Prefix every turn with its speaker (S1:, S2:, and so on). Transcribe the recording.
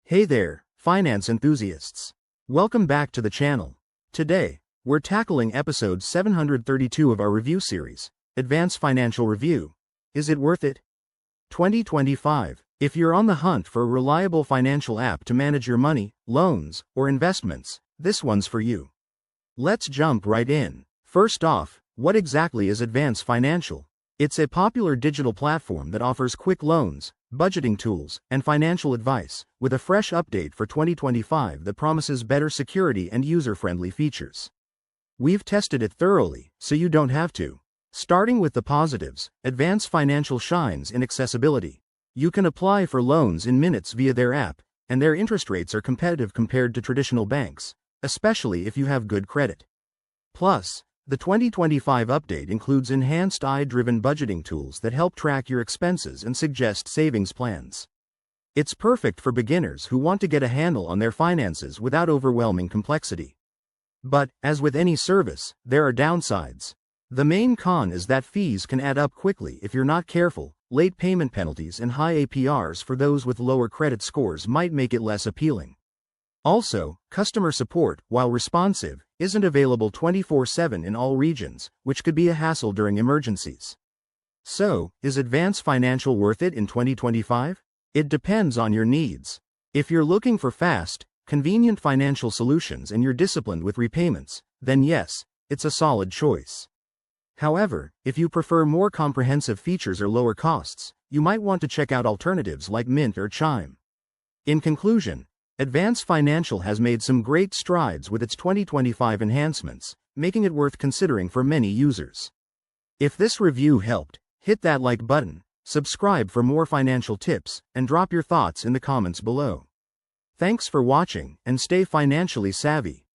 S1: Hey there, finance enthusiasts. Welcome back to the channel. Today, we're tackling episode 732 of our review series, Advance Financial Review. Is it worth it? 2025. If you're on the hunt for a reliable financial app to manage your money, loans, or investments, this one's for you. Let's jump right in. First off, what exactly is Advance Financial? It's a popular digital platform that offers quick loans, budgeting tools, and financial advice, with a fresh update for 2025 that promises better security and user-friendly features. We've tested it thoroughly, so you don't have to. Starting with the positives, Advance Financial shines in accessibility. You can apply for loans in minutes via their app, and their interest rates are competitive compared to traditional banks, especially if you have good credit. Plus, the 2025 update includes enhanced AI-driven budgeting tools that help track your expenses and suggest savings plans. It's perfect for beginners who want to get a handle on their finances without overwhelming complexity. But, as with any service, there are downsides. The main con is that fees can add up quickly if you're not careful. Late payment penalties and high APRs for those with lower credit scores might make it less appealing. Also, customer support, while responsive, isn't available 24/7 in all regions, which could be a hassle during emergencies. So, is Advance Financial worth it in 2025? It depends on your needs. If you're looking for fast, convenient financial solutions and you're disciplined with repayments, then yes, it's a solid choice. However, if you prefer more comprehensive features or lower costs, you might want to check out alternatives like Mint or Chime. In conclusion, Advance Financial has made some great strides with its 2025 enhancements, making it worth considering for many users. If this review helped, hit that like button, subscribe for more financial tips, and drop your thoughts in the comments below. Thanks for watching, and stay financially savvy.